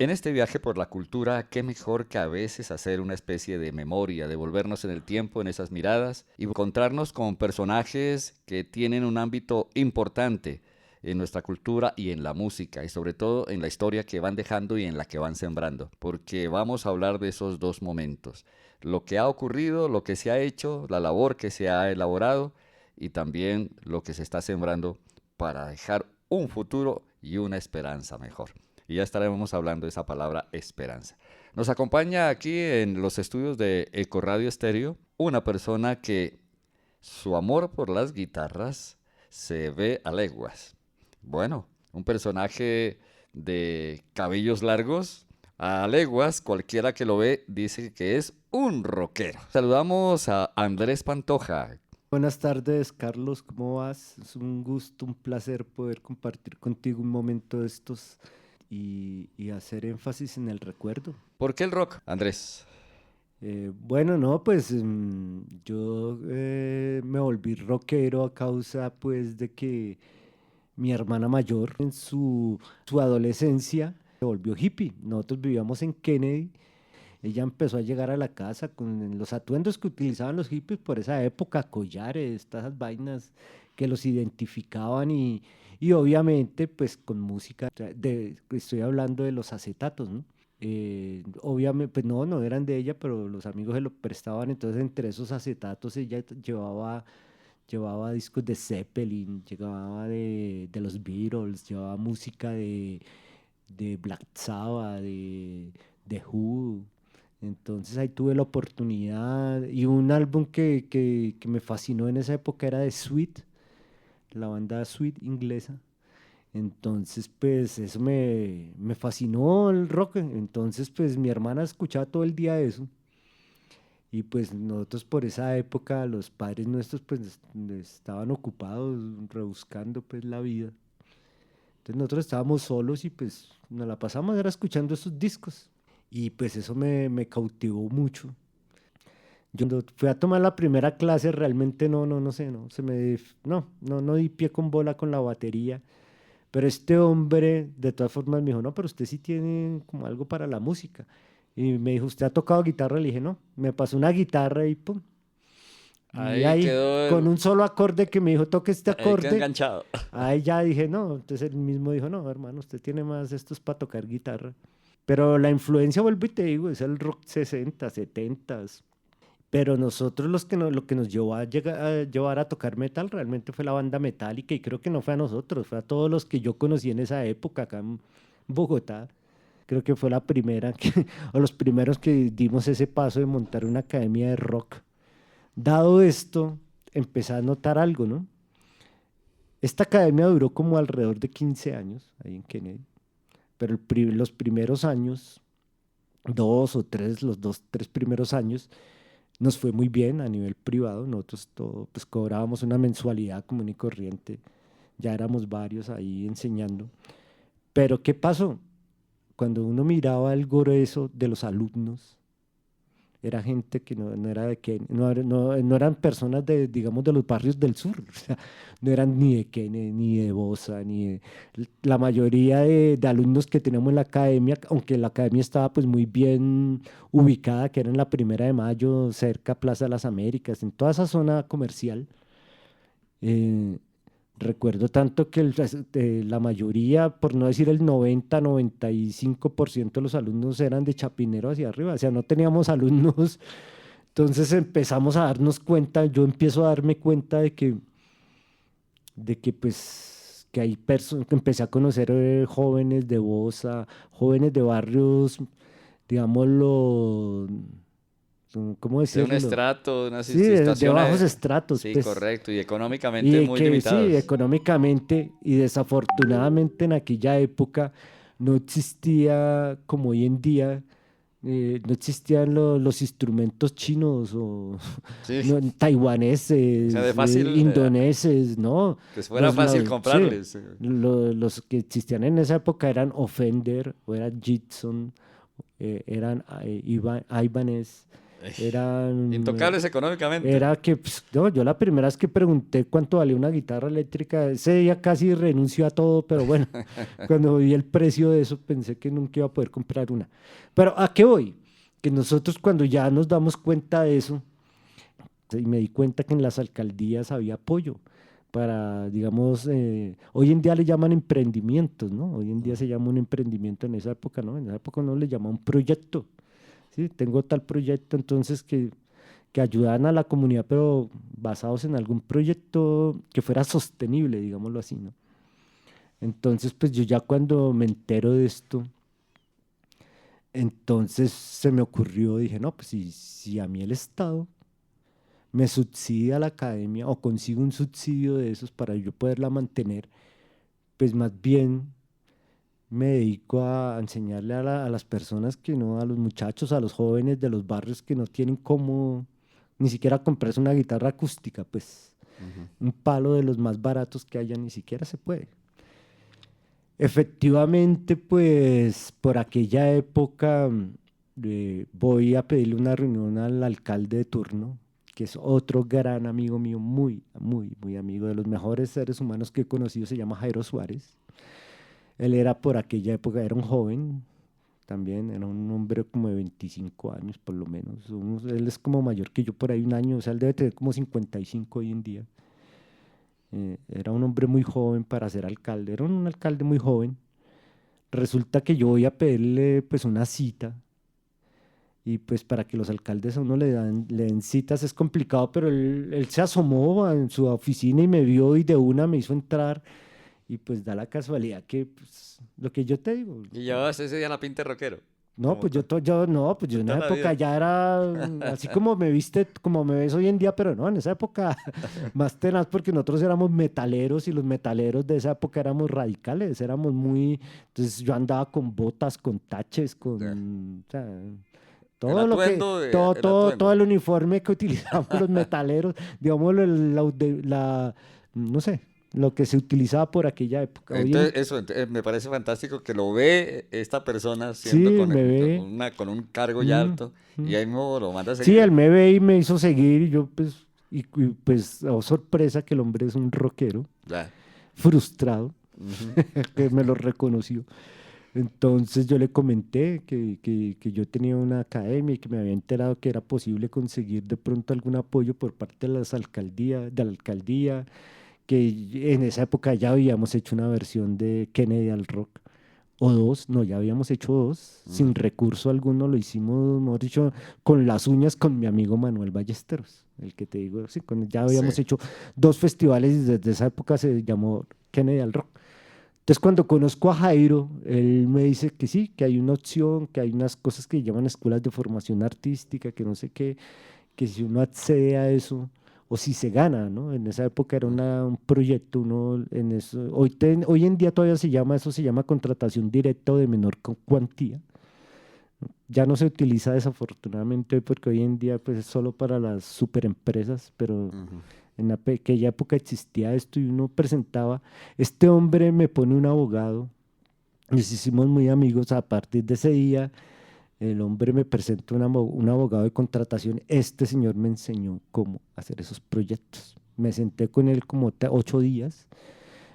En este viaje por la cultura, qué mejor que a veces hacer una especie de memoria, devolvernos en el tiempo, en esas miradas y encontrarnos con personajes que tienen un ámbito importante en nuestra cultura y en la música y sobre todo en la historia que van dejando y en la que van sembrando, porque vamos a hablar de esos dos momentos, lo que ha ocurrido, lo que se ha hecho, la labor que se ha elaborado y también lo que se está sembrando para dejar un futuro y una esperanza mejor. Y ya estaremos hablando de esa palabra esperanza. Nos acompaña aquí en los estudios de Ecoradio Estéreo una persona que su amor por las guitarras se ve a leguas. Bueno, un personaje de cabellos largos, a leguas, cualquiera que lo ve dice que es un rockero. Saludamos a Andrés Pantoja. Buenas tardes, Carlos, ¿cómo vas? Es un gusto, un placer poder compartir contigo un momento de estos y hacer énfasis en el recuerdo. ¿Por qué el rock, Andrés? Bueno, no, pues yo me volví rockero a causa pues de que mi hermana mayor en su adolescencia se volvió hippie. Nosotros vivíamos en Kennedy. Ella empezó a llegar a la casa con los atuendos que utilizaban los hippies por esa época, collares, todas esas vainas que los identificaban y obviamente pues con música, o sea, estoy hablando de los acetatos, ¿no? Obviamente, pues no, no eran de ella, pero los amigos se lo prestaban, entonces entre esos acetatos ella llevaba discos de Zeppelin, llevaba de los Beatles, llevaba música de Black Sabbath, de Who. Entonces ahí tuve la oportunidad y un álbum que me fascinó en esa época era de Sweet, la banda Sweet inglesa. Entonces pues eso me fascinó el rock. Entonces pues mi hermana escuchaba todo el día eso y pues nosotros por esa época los padres nuestros pues estaban ocupados rebuscando pues la vida. Entonces nosotros estábamos solos y pues nos la pasamos era escuchando esos discos. Y pues eso me cautivó mucho. Yo cuando fui a tomar la primera clase realmente no sé, no, no di pie con bola con la batería. Pero este hombre de todas formas me dijo, no, pero usted sí tiene como algo para la música. Y me dijo, ¿usted ha tocado guitarra? Le dije, no, me pasó una guitarra y pum. Y Ahí ahí, quedó, con un solo acorde que me dijo, toque este ahí quedó acorde, enganchado. ahí ya dije, no. Entonces él mismo dijo, no, hermano, usted tiene más, esto es para tocar guitarra. Pero la influencia, vuelvo y te digo, es el rock 60, 70. Pero nosotros lo que nos llevó a llevar a tocar metal realmente fue la banda Metallica y creo que no fue a nosotros, fue a todos los que yo conocí en esa época acá en Bogotá. Creo que fue la primera o los primeros que dimos ese paso de montar una academia de rock. Dado esto, empecé a notar algo, ¿no? Esta academia duró como alrededor de 15 años ahí en Kennedy, pero los primeros años, dos o tres, los dos, tres primeros años, nos fue muy bien a nivel privado. Nosotros todo, pues cobrábamos una mensualidad común y corriente. Ya éramos varios ahí enseñando. Pero ¿qué pasó? Cuando uno miraba el grueso de los alumnos, era gente que no era de Kenia, no eran personas de, digamos, de los barrios del sur, o sea, no eran ni de Kenia, ni de Bosa, ni de... La mayoría de alumnos que teníamos en la academia, aunque la academia estaba pues muy bien ubicada, que era en la 1 de Mayo, cerca a Plaza de las Américas, en toda esa zona comercial, eh, recuerdo tanto que la mayoría, por no decir el 90-95% de los alumnos eran de Chapinero hacia arriba, o sea, no teníamos alumnos. Entonces empezamos a darnos cuenta, yo empiezo a darme cuenta de que pues que hay personas, que empecé a conocer jóvenes de Bosa, jóvenes de barrios, digámoslo, ¿cómo De un decirlo? estrato, de unas Sí, de bajos situaciones, estratos, sí, pues. correcto, y económicamente Y muy que sí, limitados. económicamente y desafortunadamente en aquella época no existía como hoy en día, no existían los instrumentos chinos o Sí, o sea, de taiwaneses, fácil, indoneses, ¿no? que fuera fácil Sí, comprarles. los que existían en esa época eran Offender o eran Gibson, eran Ibanez. Eran, Intocables económicamente. era que, pues, no, yo la primera vez que pregunté cuánto valía una guitarra eléctrica, ese día casi renunció a todo, pero bueno, cuando vi el precio de eso pensé que nunca iba a poder comprar una. Pero ¿a qué voy? Que nosotros cuando ya nos damos cuenta de eso, y me di cuenta que en las alcaldías había apoyo para, digamos, hoy en día le llaman emprendimientos, ¿no? Hoy en día se llama un emprendimiento, en esa época, ¿no? En esa época no le llama un proyecto, ¿sí? Tengo tal proyecto, entonces que ayudaran a la comunidad, pero basados en algún proyecto que fuera sostenible, digámoslo así, ¿no? Entonces, pues yo ya cuando me entero de esto, entonces se me ocurrió, dije, no, pues si a mí el Estado me subsidia la academia o consigo un subsidio de esos para yo poderla mantener, pues más bien me dedico a enseñarle a las personas que no, a los muchachos, a los jóvenes de los barrios que no tienen cómo ni siquiera comprarse una guitarra acústica, pues Ujú. un palo de los más baratos que haya ni siquiera se puede. Efectivamente, pues por aquella época voy a pedirle una reunión al alcalde de turno, que es otro gran amigo mío, muy, muy, muy amigo, de los mejores seres humanos que he conocido, se llama Jairo Suárez. Él era por aquella época, era un joven también, era un hombre como de 25 años por lo menos. Él es como mayor que yo por ahí un año, o sea, él debe tener como 55 hoy en día. Era un hombre muy joven para ser alcalde, era un alcalde muy joven. Resulta que yo voy a pedirle pues una cita y pues para que los alcaldes a uno le den citas es complicado, pero él se asomó en su oficina y me vio y de una me hizo entrar y pues da la casualidad que pues, lo que yo te digo, Y llevabas ese día la pinta de rockero. no, pues no, pues yo De en toda esa la época vida. ya era así como me viste, como me ves hoy en día, pero no, en esa época más tenaz porque nosotros éramos metaleros y los metaleros de esa época éramos radicales, éramos muy, entonces yo andaba con botas, con taches, Ya. con, o sea, El todo lo que, atuendo, el todo atuendo. el uniforme que utilizamos los metaleros, digamos, no sé, lo que se utilizaba por aquella época. Hoy Entonces, en, eso me parece fantástico que lo ve esta persona siendo sí, me ve. con un cargo ya mm, alto y mm. ahí mismo lo manda a Sí, él seguir. me ve y me hizo seguir y yo pues, pues, oh, sorpresa que el hombre es un rockero Ya. frustrado, Ujú. que me lo reconoció. Entonces yo le comenté que yo tenía una academia y que me había enterado que era posible conseguir de pronto algún apoyo por parte de las alcaldías, de la alcaldía, que en esa época ya habíamos hecho una versión de Kennedy al rock. O dos, no, ya habíamos hecho dos, sin Ujú. recurso alguno, lo hicimos, mejor dicho, con las uñas con mi amigo Manuel Ballesteros, el que te digo, sí, ya habíamos Sí. hecho dos festivales y desde esa época se llamó Kennedy al Rock. Entonces, cuando conozco a Jairo, él me dice que sí, que hay una opción, que hay unas cosas que llaman escuelas de formación artística, que no sé qué, que si uno accede a eso, o si se gana, ¿no? En esa época era Mm. un proyecto, uno en eso, hoy en día todavía se llama, eso se llama contratación directa o de menor cuantía. Ya no se utiliza desafortunadamente porque hoy en día pues es solo para las superempresas, pero Ujú. en aquella época existía esto y uno presentaba, este hombre me pone un abogado, nos hicimos muy amigos a partir de ese día. El hombre me presentó un abogado de contratación. Este señor me enseñó cómo hacer esos proyectos. Me senté con él como 8 días.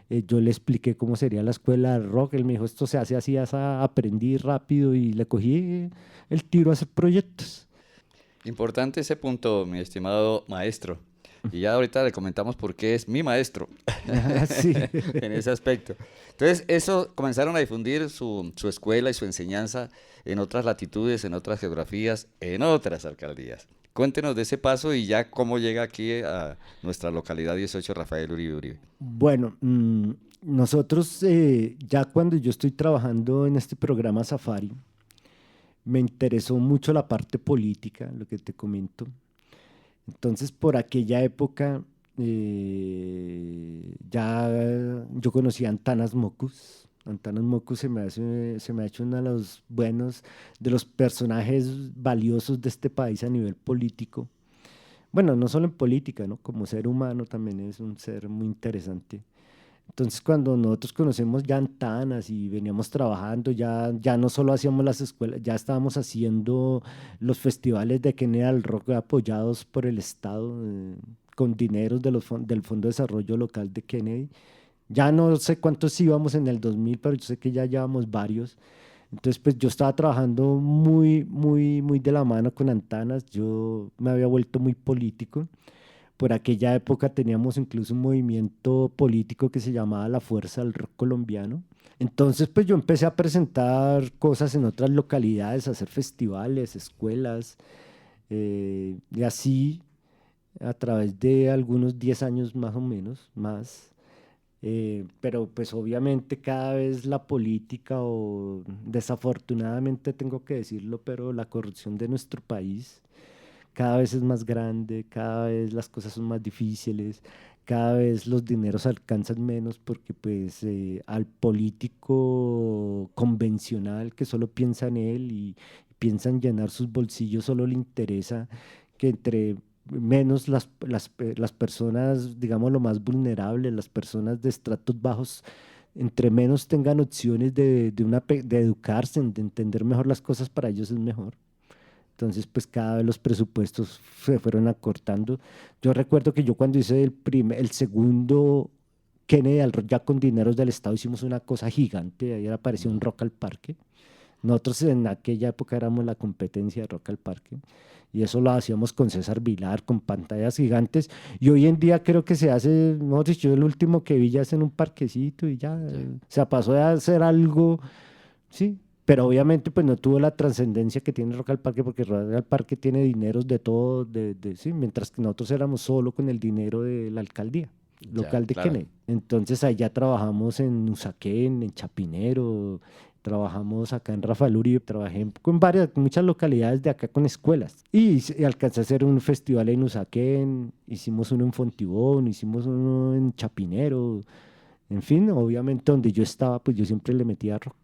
Yo le expliqué cómo sería la escuela de rock. Él me dijo, esto se hace así, aprendí rápido y le cogí el tiro a hacer proyectos. Importante ese punto, mi estimado maestro. Y ya ahorita le comentamos por qué es mi maestro Ah, sí. en ese aspecto. Entonces, eso comenzaron a difundir su escuela y su enseñanza en otras latitudes, en otras geografías, en otras alcaldías. Cuéntenos de ese paso y ya cómo llega aquí a nuestra localidad 18 Rafael Uribe Uribe. Bueno, nosotros ya cuando yo estoy trabajando en este programa Safari, me interesó mucho la parte política, lo que te comento. Entonces, por aquella época, ya yo conocí a Antanas Mocus. Antanas Mocus se me ha hecho uno de los buenos, de los personajes valiosos de este país a nivel político. Bueno, no solo en política, ¿no? Como ser humano también es un ser muy interesante. Entonces, cuando nosotros conocemos ya Antanas y veníamos trabajando, ya no solo hacíamos las escuelas, ya estábamos haciendo los festivales de General Rock apoyados por el Estado, con dineros del Fondo de Desarrollo Local de Kennedy. Ya no sé cuántos íbamos en el 2000, pero yo sé que ya llevamos varios. Entonces, pues yo estaba trabajando muy de la mano con Antanas. Yo me había vuelto muy político. Por aquella época teníamos incluso un movimiento político que se llamaba la Fuerza del Rock Colombiano. Entonces, pues yo empecé a presentar cosas en otras localidades, a hacer festivales, escuelas, y así a través de algunos 10 años más o menos, más. Pero pues obviamente cada vez la política o desafortunadamente tengo que decirlo, pero la corrupción de nuestro país cada vez es más grande, cada vez las cosas son más difíciles, cada vez los dineros alcanzan menos porque pues al político convencional que solo piensa en él y piensa en llenar sus bolsillos, solo le interesa que entre menos las personas, digamos, lo más vulnerables, las personas de estratos bajos, entre menos tengan opciones de educarse, de entender mejor las cosas, para ellos es mejor. Entonces, pues cada vez los presupuestos se fueron acortando. Yo recuerdo que yo cuando hice el segundo Kennedy al Rock, ya con dineros del Estado, hicimos una cosa gigante, ahí apareció un Rock al Parque. Nosotros en aquella época éramos la competencia de Rock al Parque y eso lo hacíamos con César Vilar, con pantallas gigantes, y hoy en día creo que se hace, no sé, yo el último que vi ya es en un parquecito y ya, Sí. o sea, pasó de hacer algo. Sí, pero obviamente pues no tuvo la trascendencia que tiene Rock al Parque porque Rock al Parque tiene dineros de todo, sí, mientras que nosotros éramos solo con el dinero de la alcaldía Ya, local de claro. Kennedy. Entonces allá trabajamos en Usaquén, en Chapinero, trabajamos acá en Rafael Uribe, trabajé con muchas localidades de acá con escuelas y alcancé a hacer un festival en Usaquén, hicimos uno en Fontibón, hicimos uno en Chapinero, en fin, obviamente donde yo estaba pues yo siempre le metía rock.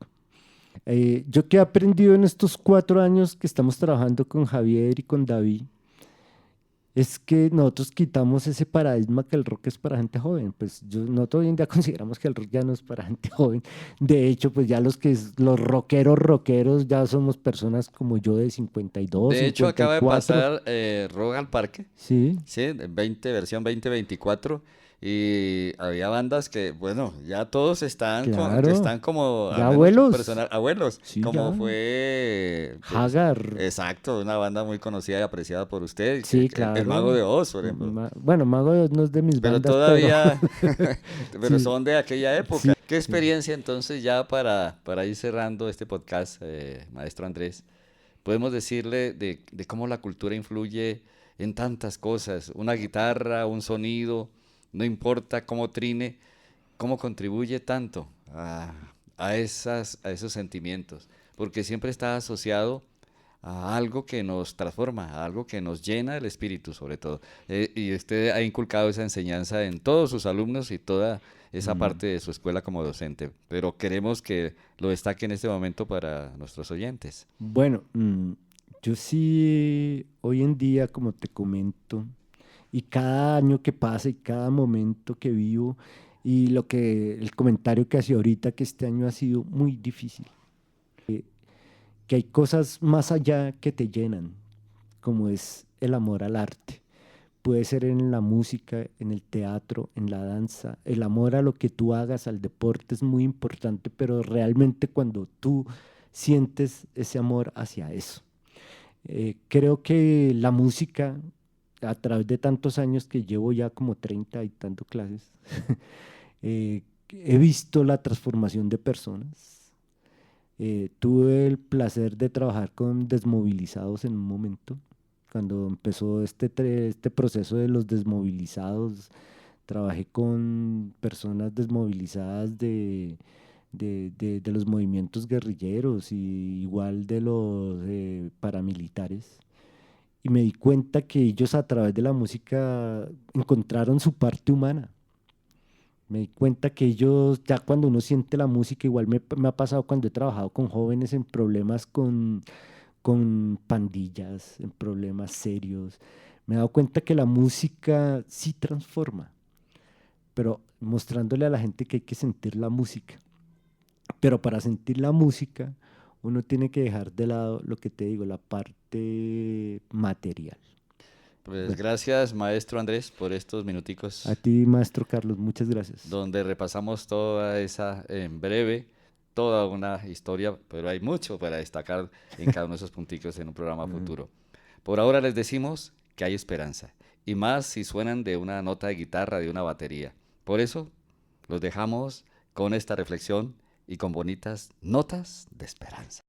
Yo que he aprendido en estos 4 años que estamos trabajando con Javier y con David, es que nosotros quitamos ese paradigma que el rock es para gente joven. Pues nosotros hoy en día consideramos que el rock ya no es para gente joven. De hecho, pues ya los rockeros, ya somos personas como yo de 52, De hecho, acaba de 54. pasar Rock al Parque, Sí, sí, versión 2024, y había bandas que, bueno, ya todos que claro. están como, al Ya menos abuelos. personal, abuelos, Sí, como ya. fue, pues, Hagar. exacto, una banda muy conocida y apreciada por usted, Sí, el Mago claro. de Oz, por ejemplo. Bueno, Mago de Oz no es de mis Pero bandas, pero todavía, pero sí, son de aquella época. sí. ¿Qué experiencia entonces ya para ir cerrando este podcast, maestro Andrés? Podemos decirle de cómo la cultura influye en tantas cosas. Una guitarra, un sonido, no importa cómo trine, cómo contribuye tanto a esos sentimientos. Porque siempre está asociado a algo que nos transforma, a algo que nos llena el espíritu, sobre todo. Y usted ha inculcado esa enseñanza en todos sus alumnos y toda esa Mm. parte de su escuela como docente. Pero queremos que lo destaque en este momento para nuestros oyentes. Bueno, yo sí, hoy en día, como te comento, y cada año que pasa y cada momento que vivo, y el comentario que hacía ahorita, que este año ha sido muy difícil, que hay cosas más allá que te llenan, como es el amor al arte. Puede ser en la música, en el teatro, en la danza. El amor a lo que tú hagas, al deporte es muy importante, pero realmente cuando tú sientes ese amor hacia eso. Creo que la música, a través de tantos años que llevo ya como 30 y tanto clases, he visto la transformación de personas. Tuve el placer de trabajar con desmovilizados en un momento. Cuando empezó este proceso de los desmovilizados, trabajé con personas desmovilizadas de los movimientos guerrilleros y igual de los paramilitares. Y me di cuenta que ellos a través de la música encontraron su parte humana. Me di cuenta que ellos, ya cuando uno siente la música, igual me ha pasado cuando he trabajado con jóvenes en problemas con pandillas, en problemas serios, me he dado cuenta que la música sí transforma, pero mostrándole a la gente que hay que sentir la música. Pero para sentir la música, uno tiene que dejar de lado lo que te digo, la parte material. Pues Bueno, gracias, maestro Andrés, por estos a minuticos ti, maestro Carlos, muchas gracias. donde repasamos toda esa, en breve, toda una historia, pero hay mucho para destacar en cada uno de esos punticos en un programa Mm. futuro. Por ahora les decimos que hay esperanza, y más si suenan de una nota de guitarra, de una batería. Por eso los dejamos con esta reflexión y con bonitas notas de esperanza.